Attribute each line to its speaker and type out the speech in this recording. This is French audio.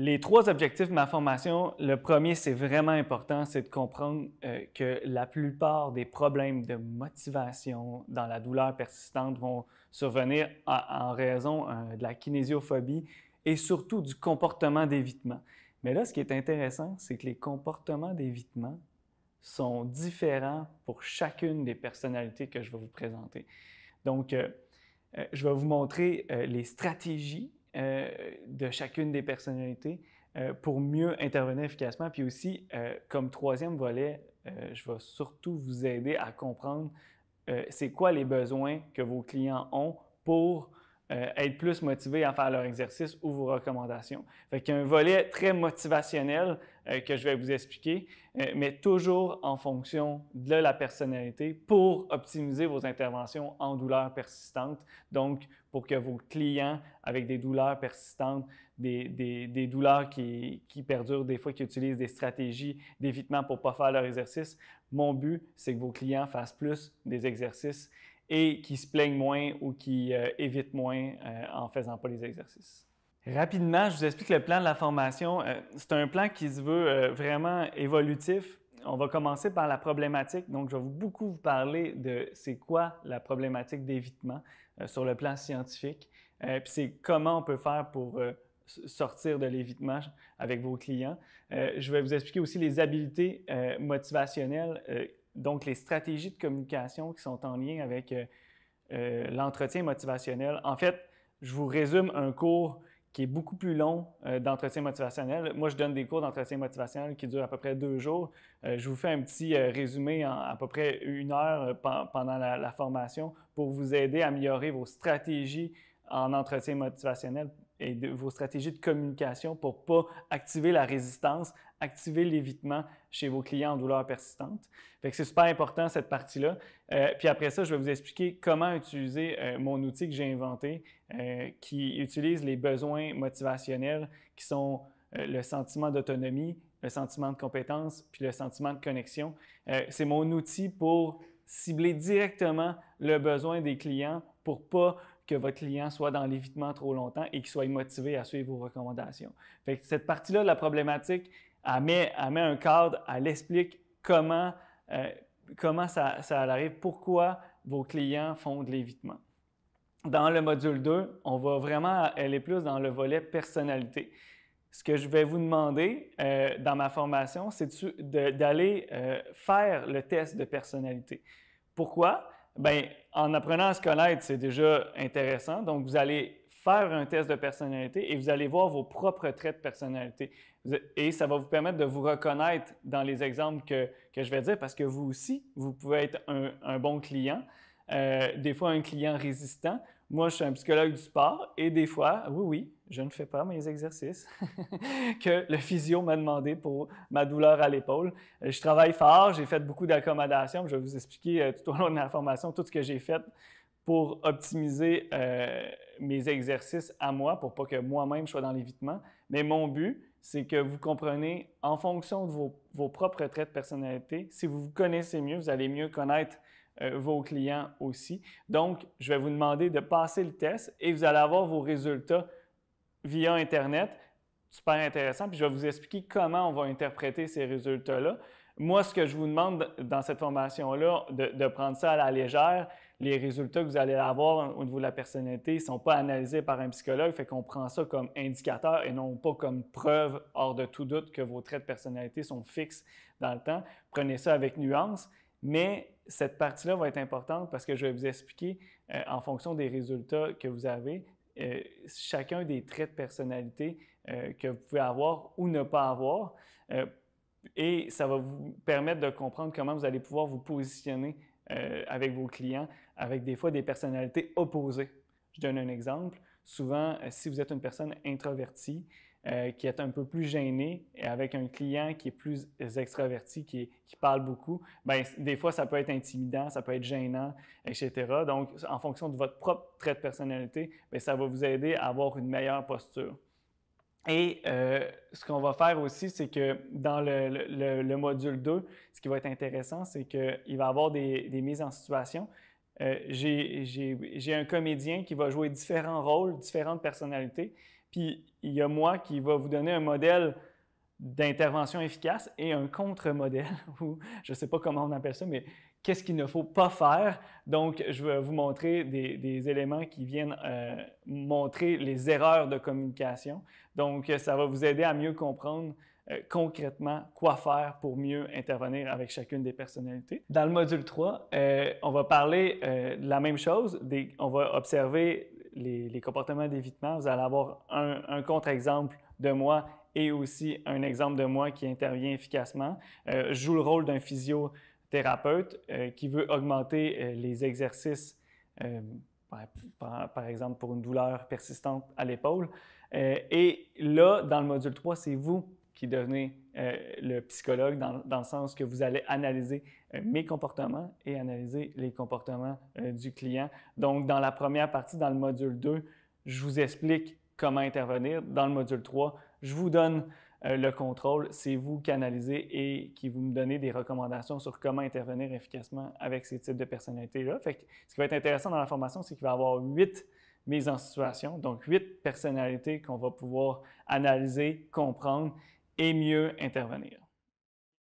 Speaker 1: Les trois objectifs de ma formation, le premier, c'est vraiment important, c'est de comprendre que la plupart des problèmes de motivation dans la douleur persistante vont survenir en raison de la kinésiophobie et surtout du comportement d'évitement. Mais là, ce qui est intéressant, c'est que les comportements d'évitement sont différents pour chacune des personnalités que je vais vous présenter. Donc, je vais vous montrer les stratégies de chacune des personnalités pour mieux intervenir efficacement. Puis aussi, comme troisième volet, je vais surtout vous aider à comprendre c'est quoi les besoins que vos clients ont pour être plus motivés à faire leur exercice ou vos recommandations. Fait qu'il y a un volet très motivationnel que je vais vous expliquer, mais toujours en fonction de la personnalité pour optimiser vos interventions en douleur persistante. Donc, pour que vos clients avec des douleurs persistantes, des douleurs qui perdurent des fois, qui utilisent des stratégies d'évitement pour ne pas faire leur exercice, mon but, c'est que vos clients fassent plus des exercices et qui se plaignent moins ou qui évitent moins en ne faisant pas les exercices. Rapidement, je vous explique le plan de la formation. C'est un plan qui se veut vraiment évolutif. On va commencer par la problématique. Donc, je vais beaucoup vous parler de c'est quoi la problématique d'évitement sur le plan scientifique. Puis c'est comment on peut faire pour sortir de l'évitement avec vos clients. Je vais vous expliquer aussi les habiletés motivationnelles, donc les stratégies de communication qui sont en lien avec l'entretien motivationnel. En fait, je vous résume un cours qui est beaucoup plus long d'entretien motivationnel. Moi, je donne des cours d'entretien motivationnel qui durent à peu près 2 jours. Je vous fais un petit résumé en à peu près 1 heure pendant la formation pour vous aider à améliorer vos stratégies en entretien motivationnel et vos stratégies de communication pour ne pas activer la résistance, activer l'évitement chez vos clients en douleur persistante. Fait que c'est super important cette partie-là. Puis après ça, je vais vous expliquer comment utiliser mon outil que j'ai inventé qui utilise les besoins motivationnels qui sont le sentiment d'autonomie, le sentiment de compétence puis le sentiment de connexion. C'est mon outil pour cibler directement le besoin des clients pour pas que votre client soit dans l'évitement trop longtemps et qu'il soit motivé à suivre vos recommandations. Fait que cette partie-là de la problématique, elle met un cadre, elle explique comment ça arrive, pourquoi vos clients font de l'évitement. Dans le module 2, on va vraiment aller plus dans le volet personnalité. Ce que je vais vous demander dans ma formation, c'est d'aller faire le test de personnalité. Pourquoi? Bien, en apprenant à se connaître, c'est déjà intéressant. Donc, vous allez faire un test de personnalité et vous allez voir vos propres traits de personnalité. Et ça va vous permettre de vous reconnaître dans les exemples que je vais dire parce que vous aussi, vous pouvez être un bon client, des fois un client résistant. Moi, je suis un psychologue du sport et des fois, oui, je ne fais pas mes exercices que le physio m'a demandé pour ma douleur à l'épaule. Je travaille fort, j'ai fait beaucoup d'accommodations. Je vais vous expliquer tout au long de la formation tout ce que j'ai fait pour optimiser mes exercices à moi, pour pas que moi-même je sois dans l'évitement. Mais mon but, c'est que vous compreniez en fonction de vos propres traits de personnalité. Si vous vous connaissez mieux, vous allez mieux connaître vos clients aussi. Donc, je vais vous demander de passer le test et vous allez avoir vos résultats via Internet. Super intéressant. Puis je vais vous expliquer comment on va interpréter ces résultats-là. Moi, ce que je vous demande dans cette formation-là, de prendre ça à la légère, les résultats que vous allez avoir au niveau de la personnalité ne sont pas analysés par un psychologue, fait qu'on prend ça comme indicateur et non pas comme preuve hors de tout doute que vos traits de personnalité sont fixes dans le temps. Prenez ça avec nuance. Mais cette partie-là va être importante parce que je vais vous expliquer en fonction des résultats que vous avez, chacun des traits de personnalité que vous pouvez avoir ou ne pas avoir. Et ça va vous permettre de comprendre comment vous allez pouvoir vous positionner avec vos clients, avec des fois des personnalités opposées. Je donne un exemple. Souvent, si vous êtes une personne introvertie, qui est un peu plus gêné et avec un client qui est plus extraverti, qui parle beaucoup, bien, des fois, ça peut être intimidant, ça peut être gênant, etc. Donc, en fonction de votre propre trait de personnalité, bien, ça va vous aider à avoir une meilleure posture. Et ce qu'on va faire aussi, c'est que dans le module 2, ce qui va être intéressant, c'est qu'il va y avoir des mises en situation. j'ai un comédien qui va jouer différents rôles, différentes personnalités, puis il y a moi qui va vous donner un modèle d'intervention efficace et un contre-modèle, ou je ne sais pas comment on appelle ça, mais qu'est-ce qu'il ne faut pas faire. Donc, je vais vous montrer des éléments qui viennent montrer les erreurs de communication. Donc, ça va vous aider à mieux comprendre concrètement quoi faire pour mieux intervenir avec chacune des personnalités. Dans le module 3, on va parler de la même chose. On va observer les comportements d'évitement. Vous allez avoir un contre-exemple de moi et aussi un exemple de moi qui intervient efficacement. Je joue le rôle d'un physiothérapeute qui veut augmenter les exercices, par exemple pour une douleur persistante à l'épaule. Et là, dans le module 3, c'est vous qui devenez le psychologue dans le sens que vous allez analyser mes comportements et analyser les comportements du client. Donc, dans la première partie, dans le module 2, je vous explique comment intervenir. Dans le module 3, je vous donne le contrôle. C'est vous qui analysez et qui vous me donnez des recommandations sur comment intervenir efficacement avec ces types de personnalités-là. Fait que ce qui va être intéressant dans la formation, c'est qu'il va y avoir 8 mises en situation, donc 8 personnalités qu'on va pouvoir analyser, comprendre et mieux intervenir.